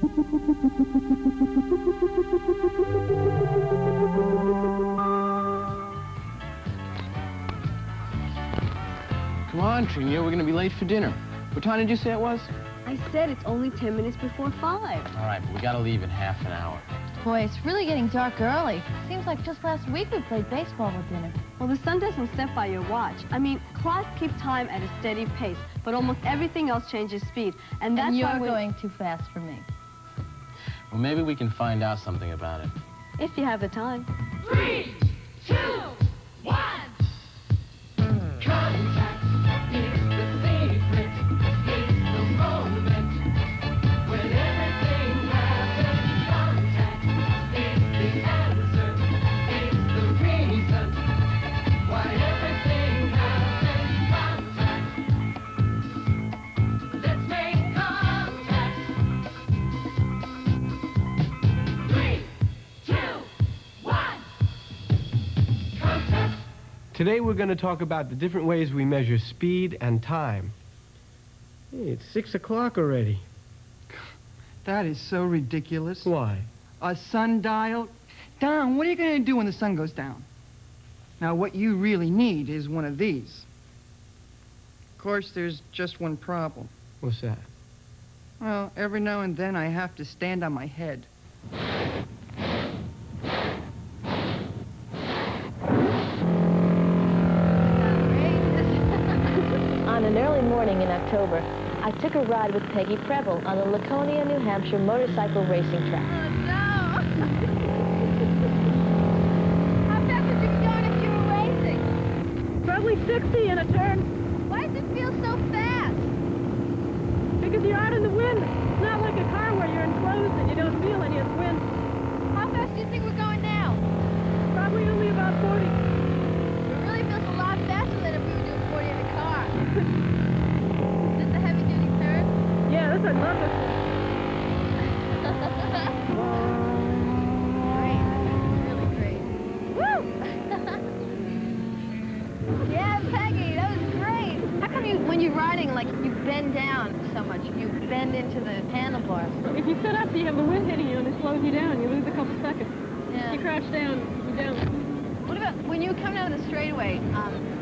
Come on, Trina, we're gonna be late for dinner. What time did you say it was? I said it's only 10 minutes before 5. All right, but we gotta leave in half an hour. Boy, it's really getting dark early. Seems like just last week we played baseball with dinner. Well, the sun doesn't set by your watch. I mean, clocks keep time at a steady pace, but almost everything else changes speed. And that's you're why going too fast for me. Well, maybe we can find out something about it. If you have the time. 3, 2, 1. Contact is the secret. It's the moment when everything happens. Contact is the answer. It's the reason why everything happens. Contact. Let's make contact. 3, 2, 1. Contact. Today we're going to talk about the different ways we measure speed and time. Hey, it's 6 o'clock already. That is so ridiculous. Why? A sundial? Don, what are you going to do when the sun goes down? Now, what you really need is one of these. Of course, there's just one problem. What's that? Well, every now and then I have to stand on my head. On an early morning in October, I took a ride with Peggy Preble on the Laconia, New Hampshire motorcycle racing track. Oh, no! How fast would you be going if you were racing? Probably 60 in a turn. Why does it feel so fast? Because you're out in the wind. It's not like a car where you're enclosed and you don't feel any of the wind. How fast do you think we're going now? Probably only about 40. It really feels a lot faster than if we were doing 40 in a car. Is this a heavy-duty turn? Yeah, I love this one. Great. Really great. Woo! Yeah, Peggy, that was great. How come when you're riding, like, you bend down so much? You bend into the handlebars. If you sit up, you have the wind hitting you and it slows you down. You lose a couple seconds. Yeah. If you crouch down, you're down. What about when you come down the straightaway,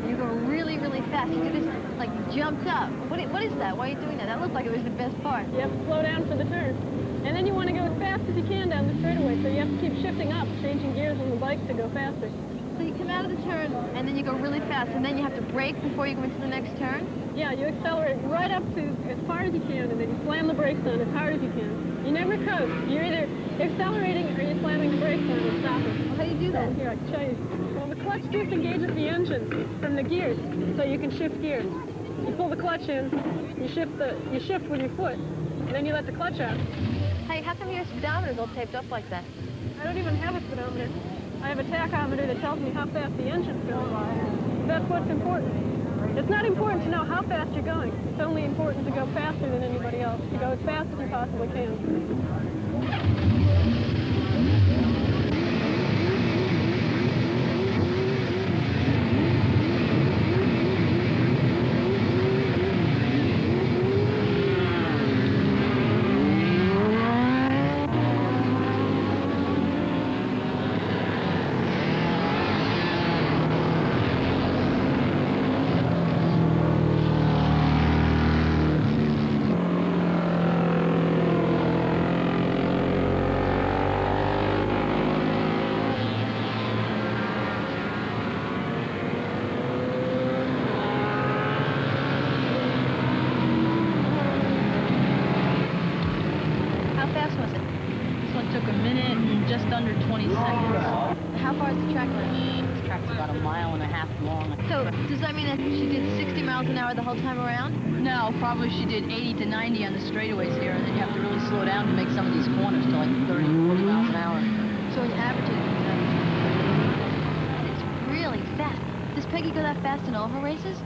you go really, really fast. You do this, like, jumped up. What is that? Why are you doing that? That looked like it was the best part. You have to slow down for the turn. And then you want to go as fast as you can down the straightaway, so you have to keep shifting up, changing gears on the bike to go faster. So you come out of the turn, and then you go really fast, and then you have to brake before you go into the next turn? Yeah, you accelerate right up to as far as you can, and then you slam the brakes on as hard as you can. You never coast. You're either accelerating or you're slamming the brakes on and stopping. Well, how do you do that? Here, I can show you. Well, the clutch disengages the engine from the gears, so you can shift gears. You pull the clutch in, you shift with your foot, and then you let the clutch out. Hey, how come your speedometer's all taped up like that? I don't even have a speedometer. I have a tachometer that tells me how fast the engine's going. That's what's important. It's not important to know how fast you're going. It's only important to go faster than anybody else. You go as fast as you possibly can. Just under 20 seconds. How far is the track left? This track's about a mile and a half long. So, does that mean that she did 60 miles an hour the whole time around? No, probably she did 80 to 90 on the straightaways here, and then you have to really slow down to make some of these corners to like 30, 40 miles an hour. So when you average it, it's really fast. Does Peggy go that fast in all her races?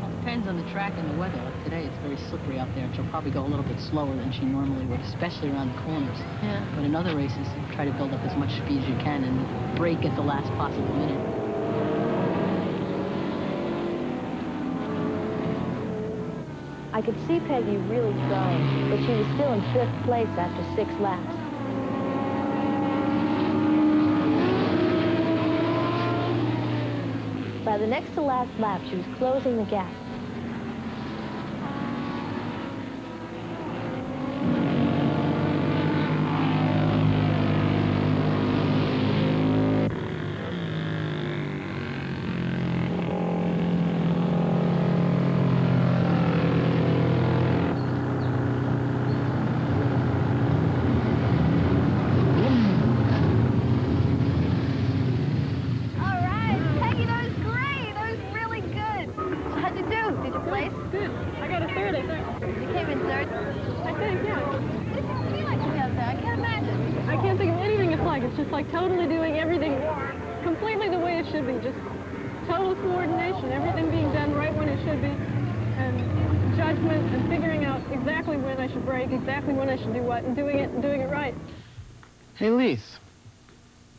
Well, it depends on the track and the weather. Like today, it's very slippery out there, and she'll probably go a little bit slower than she normally would, especially around the corners. Yeah. But in other races, you try to build up as much speed as you can and brake at the last possible minute. I could see Peggy really trying, but she was still in 5th place after 6 laps. By the next to last lap, she was closing the gap. All right, Peggy, that was great. That was really good. So how'd you do? Did you place? Good. I got a 3rd, I think. You came in 3rd. I think, yeah. What does it feel like to be out there? I can't imagine. I can't think of anything it's like. It's just like totally doing everything completely the way it should be. Just total coordination, everything being done right when it should be, and judgment and figuring out exactly when I should brake, exactly when I should do what, and doing it right. Hey, Lise,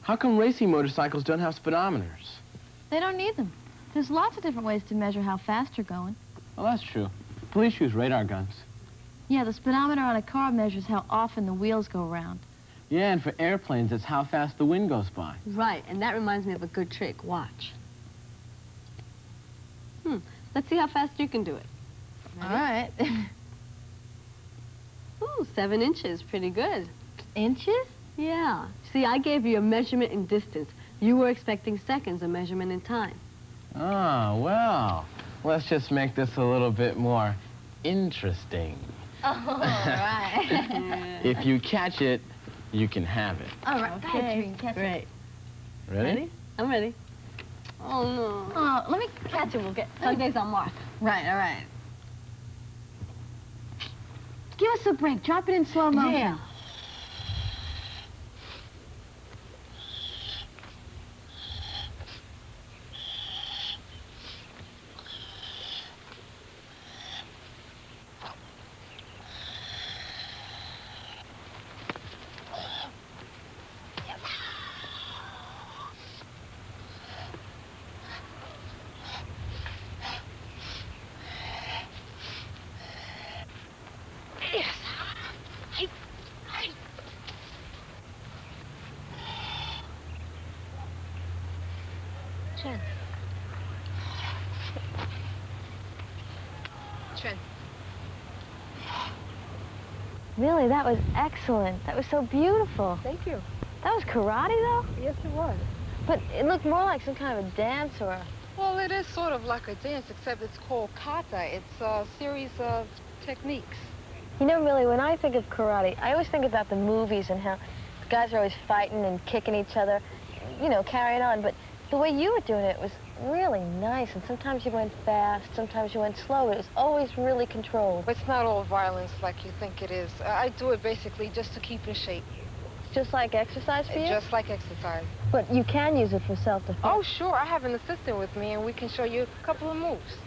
how come racing motorcycles don't have speedometers? They don't need them. There's lots of different ways to measure how fast you're going. Well, that's true. Police use radar guns. Yeah, the speedometer on a car measures how often the wheels go around. Yeah, and for airplanes, it's how fast the wind goes by. Right, and that reminds me of a good trick. Watch. Let's see how fast you can do it. All right. Ooh, 7 inches. Pretty good. Inches? Yeah. See, I gave you a measurement in distance. You were expecting seconds, a measurement in time. Ah, well, let's just make this a little bit more interesting. Oh, all right. If you catch it, you can have it. All right. Go ahead, Trine, catch it. Great. Ready? I'm ready. Oh, no. Oh, let me catch it. We'll get... Sunday's on mark. Right, all right. Give us a break. Drop it in slow motion. Yeah. Trent. Really, that was excellent. That was so beautiful. Thank you. That was karate, though? Yes, it was. But it looked more like some kind of a dance or a... Well, it is sort of like a dance, except it's called kata. It's a series of techniques. You know, Millie, when I think of karate, I always think about the movies and how the guys are always fighting and kicking each other, you know, carrying on. But the way you were doing it was really nice. And sometimes you went fast, sometimes you went slow. But it was always really controlled. It's not all violence like you think it is. I do it basically just to keep in shape. It's just like exercise for you? Just like exercise. But you can use it for self-defense. Oh, sure. I have an assistant with me, and we can show you a couple of moves.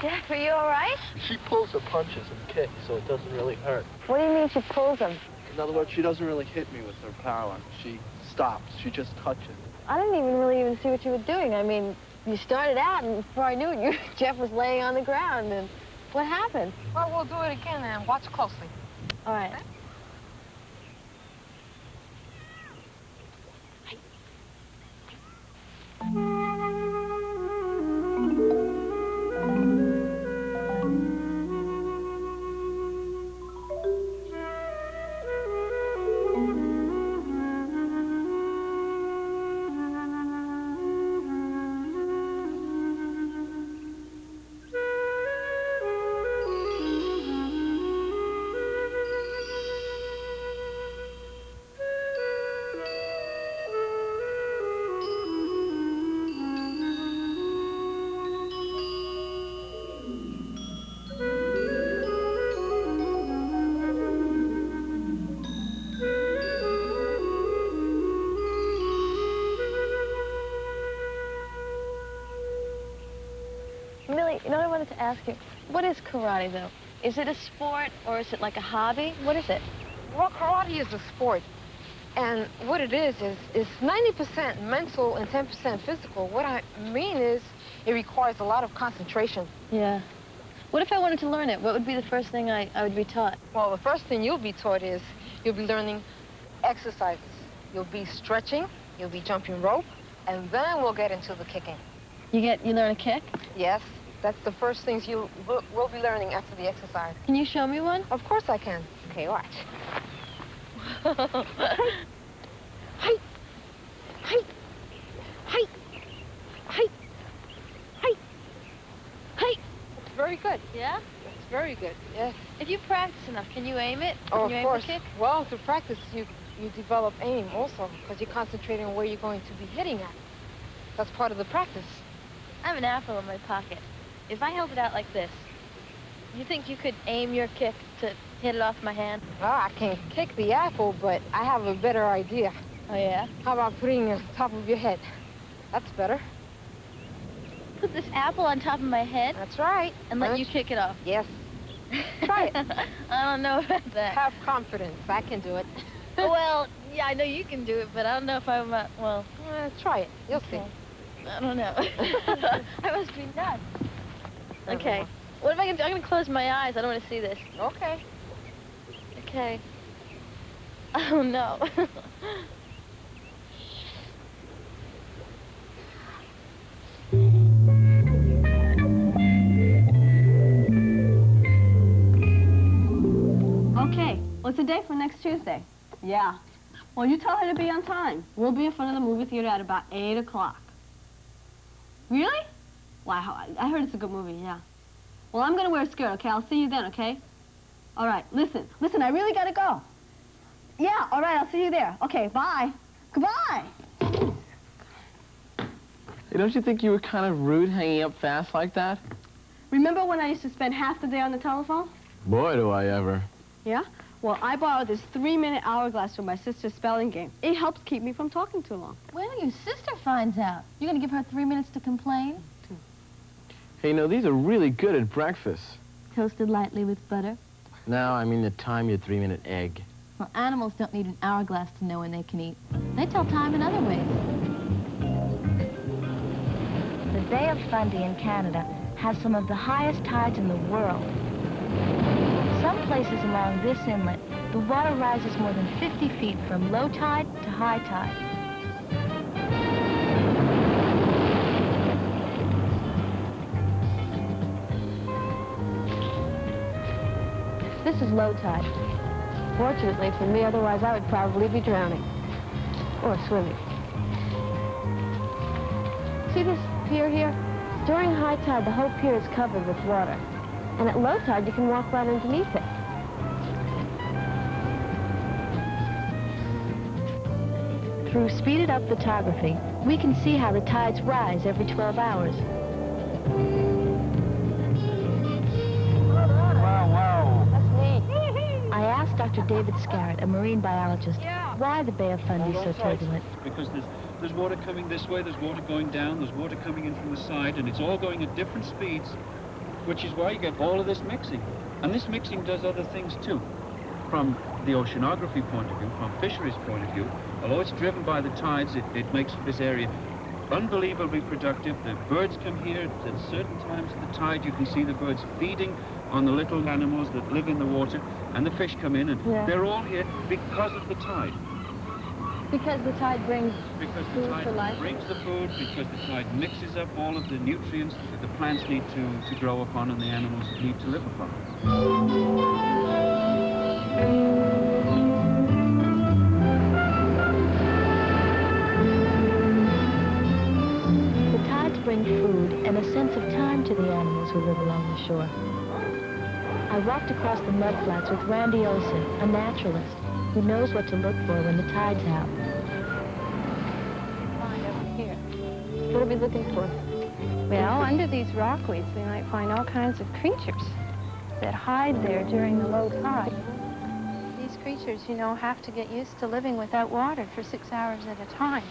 Jeff, are you all right? She pulls her punches and kicks, so it doesn't really hurt. What do you mean she pulls them? In other words, she doesn't really hit me with her power. She stops. She just touches. I didn't even see what you were doing. I mean, you started out, and before I knew it, Jeff was laying on the ground, and what happened? Well, we'll do it again, and watch closely. All right. Millie, you know, I wanted to ask you, what is karate, though? Is it a sport, or is it like a hobby? What is it? Well, karate is a sport. And what it is 90% mental and 10% physical. What I mean is it requires a lot of concentration. Yeah. What if I wanted to learn it? What would be the first thing I would be taught? Well, the first thing you'll be taught is you'll be learning exercises. You'll be stretching, you'll be jumping rope, and then we'll get into the kicking. You learn a kick? Yes, that's the first things we'll be learning after the exercise. Can you show me one? Of course I can. Okay, watch. Height, height, height, height, height, height, height. It's very good. Yeah? It's very good, yes. If you practice enough, can you aim it? Oh, Can you of aim course. the kick? Well, through practice, you develop aim also, because you're concentrating on where you're going to be hitting at. That's part of the practice. I have an apple in my pocket. If I held it out like this, you think you could aim your kick to hit it off my hand? Well, I can kick the apple, but I have a better idea. Oh, yeah? How about putting it on top of your head? That's better. Put this apple on top of my head That's right. and let you kick it off. Yes. Try it. I don't know about that. Have confidence. I can do it. Well, yeah, I know you can do it, but I don't know if I'm, well... Try it. You'll see. I don't know. I must be nuts. Okay. What if I'm going to close my eyes. I don't want to see this. Okay. Okay. Oh, no. Okay, what's the date for next Tuesday? Yeah. Well, you tell her to be on time. We'll be in front of the movie theater at about 8 o'clock. Really? Wow, I heard it's a good movie, yeah. Well, I'm going to wear a skirt, okay? I'll see you then, okay? All right, listen, I really got to go. Yeah, all right, I'll see you there. Okay, bye. Goodbye. Hey, don't you think you were kind of rude hanging up fast like that? Remember when I used to spend half the day on the telephone? Boy, do I ever. Yeah? Well, I borrowed this 3-minute hourglass from my sister's spelling game. It helps keep me from talking too long. Wait till your sister finds out. You're going to give her 3 minutes to complain? Hey, these are really good at breakfast. Toasted lightly with butter. No, I mean the time your 3-minute egg. Well, animals don't need an hourglass to know when they can eat. They tell time in other ways. The Bay of Fundy in Canada has some of the highest tides in the world. Some places along this inlet, the water rises more than 50 feet from low tide to high tide. This is low tide. Fortunately for me, otherwise I would probably be drowning. Or swimming. See this pier here? During high tide, the whole pier is covered with water. And at low tide, you can walk right underneath it. Through speeded up photography, we can see how the tides rise every 12 hours. I asked Dr. David Scarrett, a marine biologist, why the Bay of Fundy is so turbulent. Because there's water coming this way, there's water going down, there's water coming in from the side, and it's all going at different speeds, which is why you get all of this mixing. And this mixing does other things too. From the oceanography point of view, from fisheries point of view, although it's driven by the tides, it makes this area unbelievably productive. The birds come here at certain times of the tide. You can see the birds feeding on the little animals that live in the water, and the fish come in, and they're all here because of the tide. Because the tide brings food for life? Brings the food, because the tide mixes up all of the nutrients that the plants need to grow upon and the animals need to live upon. The tides bring food and a sense of time to the animals who live along the shore. I walked across the mudflats with Randy Olson, a naturalist, who knows what to look for when the tide's out. Find over here. What are we looking for? Well, under these rockweeds, we might find all kinds of creatures that hide there during the low tide. These creatures, you know, have to get used to living without water for 6 hours at a time.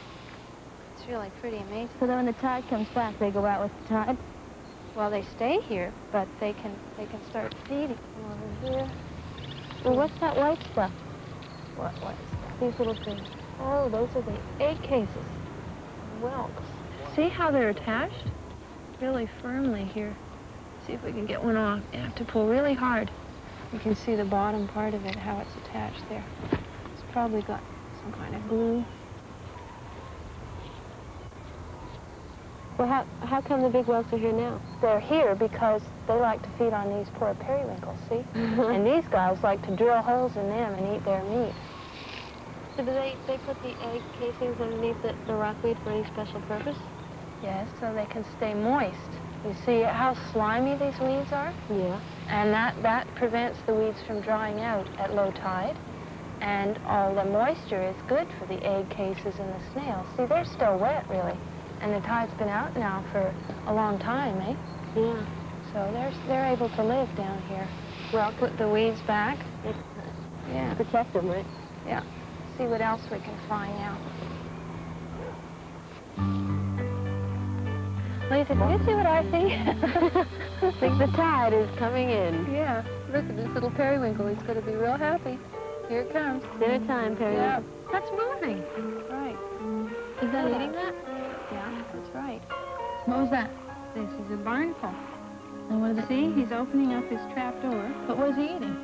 It's really pretty amazing. So then when the tide comes back, they go out with the tide? Well, they stay here, but they can start feeding. Over here. Well, what's that white stuff? What is that? these little things. Oh, those are the egg cases. Whelks. See how they're attached? Really firmly here. See if we can get one off. You have to pull really hard. You can see the bottom part of it, how it's attached there. It's probably got some kind of glue. Well, how come the big whelks are here now? They're here because they like to feed on these poor periwinkles, see? And these guys like to drill holes in them and eat their meat. So do they put the egg casings underneath the rockweed for any special purpose? Yes, so they can stay moist. You see how slimy these weeds are? Yeah. And that prevents the weeds from drying out at low tide. And all the moisture is good for the egg cases and the snails. See, they're still wet, really. And the tide's been out now for a long time, eh? Yeah. So they're able to live down here. Well, put the weeds back. Yeah. Protect them, right? Yeah. See what else we can find now. Lisa, can you see what I see? I think the tide is coming in. Yeah. Look at this little periwinkle. He's going to be real happy. Here it comes. Dinner time, periwinkle. Yeah. That's moving. Right. Is that eating that? Yeah, that's right. What was that? This is a barnacle. And what is it? See, he's opening up his trap door. But what is he eating?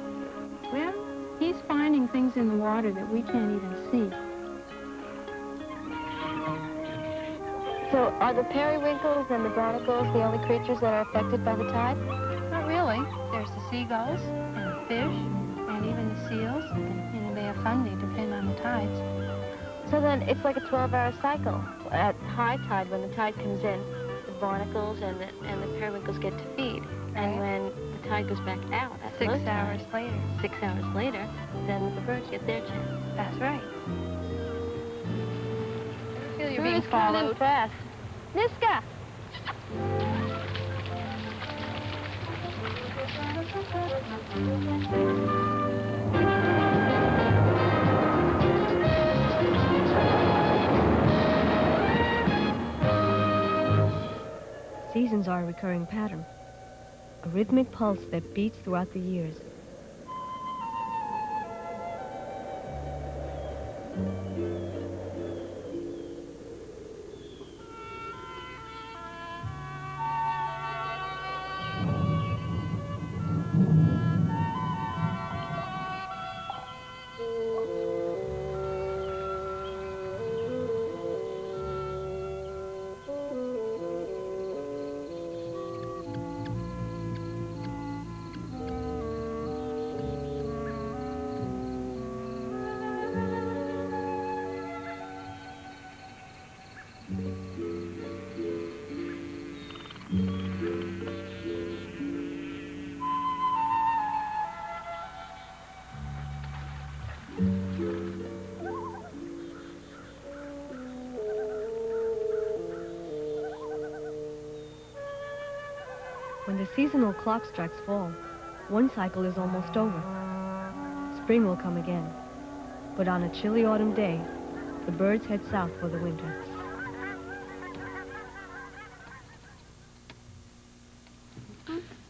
Well, he's finding things in the water that we can't even see. So are the periwinkles and the barnacles the only creatures that are affected by the tide? Not really. There's the seagulls and the fish and even the seals in the Bay of Fundy, depending on the tides. So then it's like a 12-hour cycle. At high tide, when the tide comes in, the barnacles and the periwinkles get to feed. And when the tide goes back out, at 6 hours later. 6 hours later, then the birds get their chance. That's right. I feel you're being followed. Fast. Niska! Seasons are a recurring pattern, a rhythmic pulse that beats throughout the years. When the seasonal clock strikes fall, one cycle is almost over. Spring will come again. But on a chilly autumn day, the birds head south for the winter.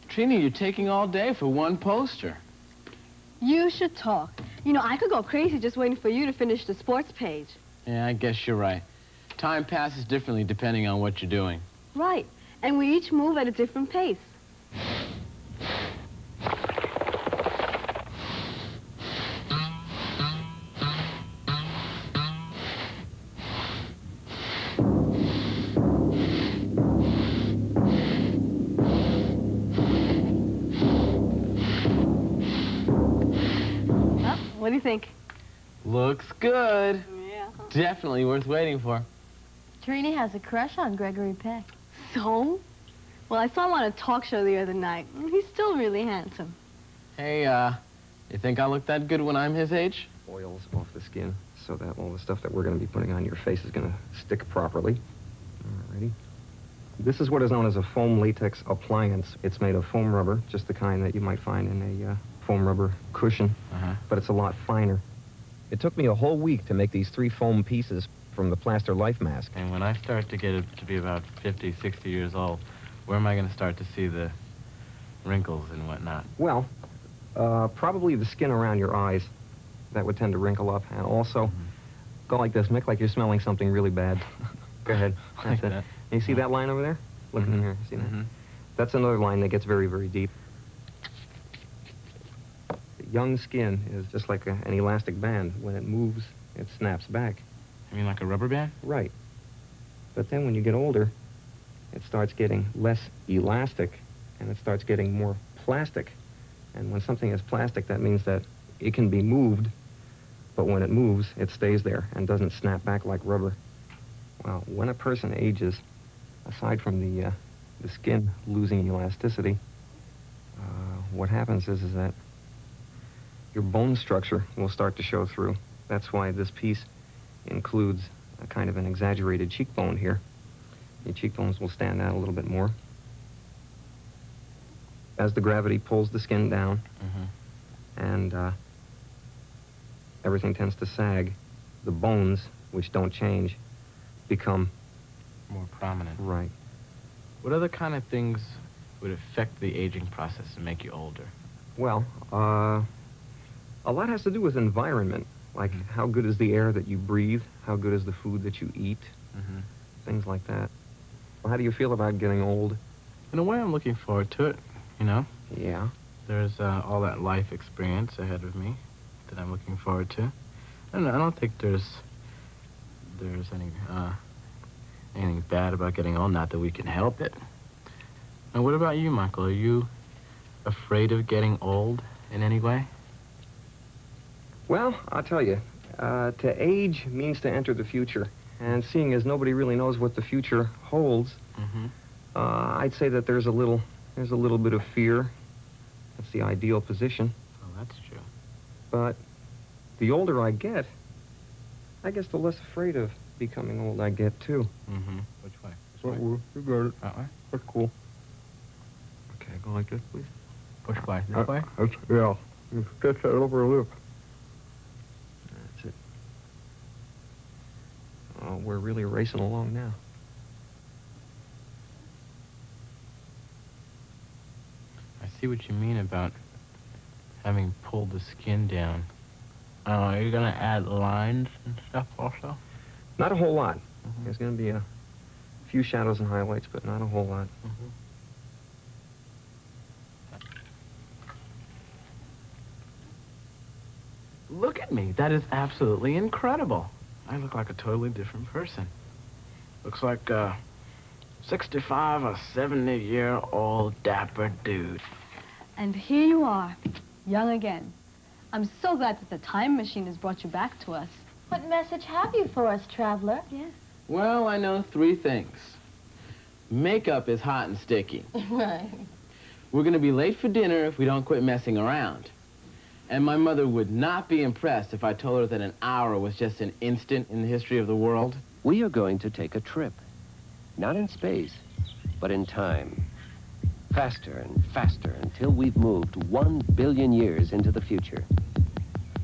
Trina, you're taking all day for one poster. You should talk. You know, I could go crazy just waiting for you to finish the sports page. Yeah, I guess you're right. Time passes differently depending on what you're doing. Right. And we each move at a different pace. What do you think? Looks good. Yeah. Definitely worth waiting for. Trini has a crush on Gregory Peck. So? Well, I saw him on a talk show the other night. He's still really handsome. Hey, you think I look that good when I'm his age? Oils off the skin so that all the stuff that we're going to be putting on your face is going to stick properly. Alrighty. This is what is known as a foam latex appliance. It's made of foam rubber, just the kind that you might find in a foam rubber cushion, but it's a lot finer. It took me a whole week to make these 3 foam pieces from the plaster life mask. And when I start to get to be about 50, 60 years old, where am I going to start to see the wrinkles and whatnot? Well, probably the skin around your eyes. that would tend to wrinkle up. And also, go like this. Make like you're smelling something really bad. Go ahead. That's Like it. that. And you see that line over there? Look in here. See that? That's another line that gets very, very deep. The young skin is just like an elastic band. When it moves, it snaps back. I mean like a rubber band? Right. But then when you get older, it starts getting less elastic, and it starts getting more plastic. And when something is plastic, that means that it can be moved, but when it moves, it stays there and doesn't snap back like rubber. Well, when a person ages, aside from the skin losing elasticity, what happens is that your bone structure will start to show through. That's why this piece includes a kind of an exaggerated cheekbone here. Your cheekbones will stand out a little bit more. As the gravity pulls the skin down, and everything tends to sag, the bones, which don't change, become more prominent. Right. What other kind of things would affect the aging process and make you older? Well, a lot has to do with environment, like how good is the air that you breathe, how good is the food that you eat, things like that. Well, how do you feel about getting old? In a way, I'm looking forward to it, you know? Yeah. There's all that life experience ahead of me that I'm looking forward to. I don't think there's anything bad about getting old, not that we can help it. Now, what about you, Michael? Are you afraid of getting old in any way? Well, I'll tell you, to age means to enter the future. And seeing as nobody really knows what the future holds, I'd say that there's a little bit of fear. That's the ideal position. Oh, that's true. But the older I get, I guess the less afraid of becoming old I get, too. Which way? You got it. That way? That's cool. Okay, go like this, please. Which way? This way? Yeah. You stretch that over a lip. That's it. Oh, we're really racing along now. I see what you mean about having pulled the skin down. Are you going to add lines and stuff also? Not a whole lot. There's going to be a few shadows and highlights, but not a whole lot. Look at me. That is absolutely incredible. I look like a totally different person. Looks like a 65 or 70-year-old dapper dude. And here you are, young again. I'm so glad that the time machine has brought you back to us. What message have you for us, traveler? Yes. Well, I know 3 things. Makeup is hot and sticky. Right. We're going to be late for dinner if we don't quit messing around. And my mother would not be impressed if I told her that an hour was just an instant in the history of the world. We are going to take a trip. Not in space, but in time. Faster and faster until we've moved 1 billion years into the future.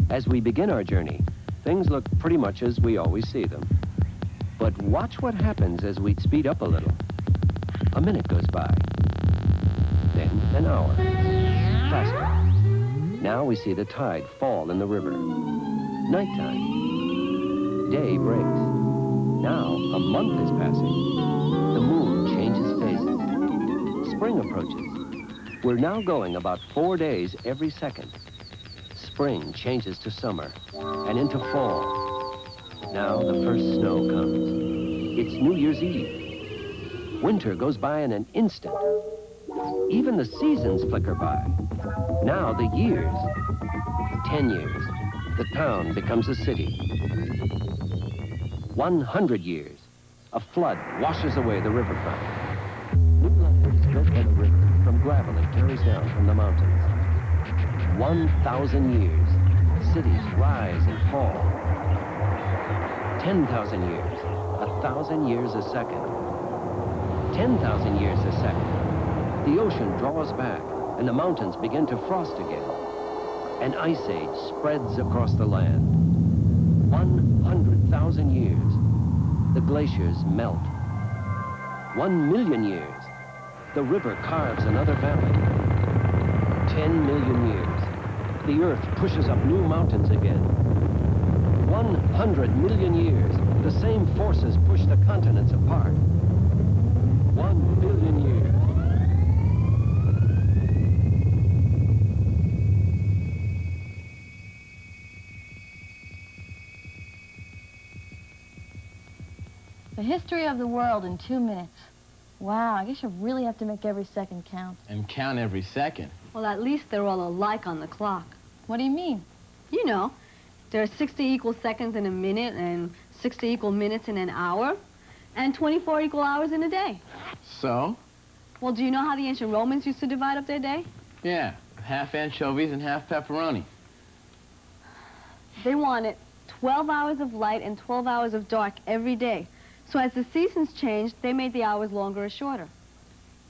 As we begin our journey, things look pretty much as we always see them. But watch what happens as we speed up a little. A minute goes by. Then an hour. Faster. Now we see the tide fall in the river. Nighttime. Day breaks. Now a month is passing. The moon changes phases. Spring approaches. We're now going about 4 days every second. Spring changes to summer and into fall. Now the first snow comes. It's New Year's Eve. Winter goes by in an instant. Even the seasons flicker by. Now the years. 10 years. The town becomes a city. 100 years. A flood washes away the riverfront. New land is built by the river from gravel it carries down from the mountains. 1,000 years. Cities rise and fall. 10,000 years. 1,000 years a second. 10,000 years a second. The ocean draws back, and the mountains begin to frost again. An ice age spreads across the land. 100,000 years. The glaciers melt. 1 million years. The river carves another valley. 10 million years. The earth pushes up new mountains again. 100 million years, the same forces push the continents apart. 1 billion years. The history of the world in 2 minutes. Wow, I guess you really have to make every second count. And count every second. Well, at least they're all alike on the clock. What do you mean? You know, there are 60 equal seconds in a minute, and 60 equal minutes in an hour, and 24 equal hours in a day. So? Well, do you know how the ancient Romans used to divide up their day? Yeah, half anchovies and half pepperoni. They wanted 12 hours of light and 12 hours of dark every day. So as the seasons changed, they made the hours longer or shorter.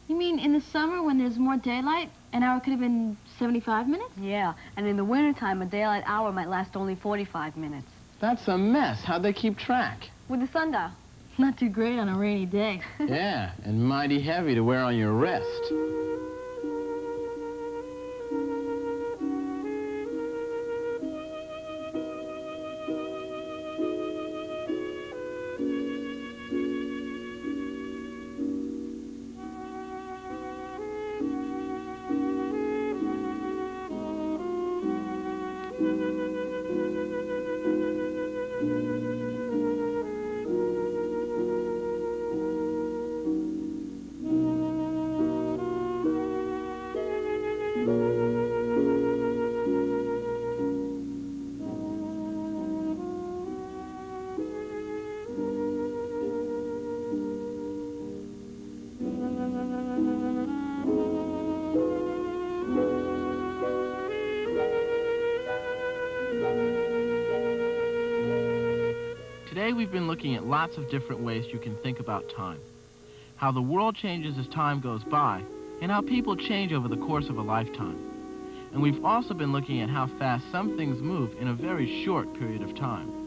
You mean in the summer when there's more daylight, an hour could have been 75 minutes? Yeah, and in the wintertime, a daylight hour might last only 45 minutes. That's a mess. How'd they keep track? With the sundial. Not too great on a rainy day. Yeah, and mighty heavy to wear on your wrist. Today we've been looking at lots of different ways you can think about time. How the world changes as time goes by, and how people change over the course of a lifetime. And we've also been looking at how fast some things move in a very short period of time.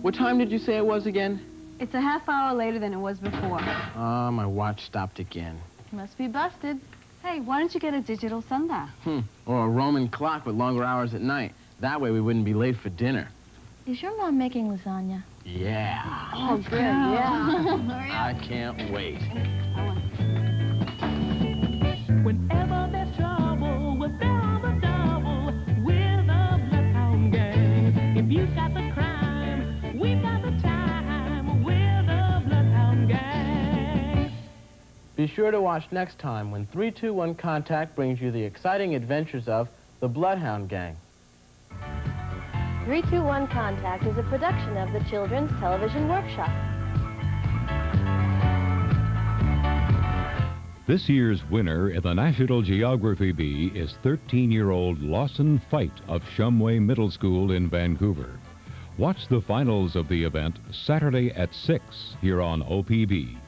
What time did you say it was again? It's a half hour later than it was before. Ah, my watch stopped again. Must be busted. Hey, why don't you get a digital sundial? Or a Roman clock with longer hours at night. That way we wouldn't be late for dinner. Is your mom making lasagna? Yeah. Oh, good, yeah. I can't wait. Whenever there's trouble, we're there on the double. We're the Bloodhound Gang. If you've got the crime, we've got the time. We're the Bloodhound Gang. Be sure to watch next time when 321 Contact brings you the exciting adventures of the Bloodhound Gang. 321 Contact is a production of the Children's Television Workshop. This year's winner in the National Geography Bee is 13-year-old Lawson Fight of Shumway Middle School in Vancouver. Watch the finals of the event Saturday at 6 here on OPB.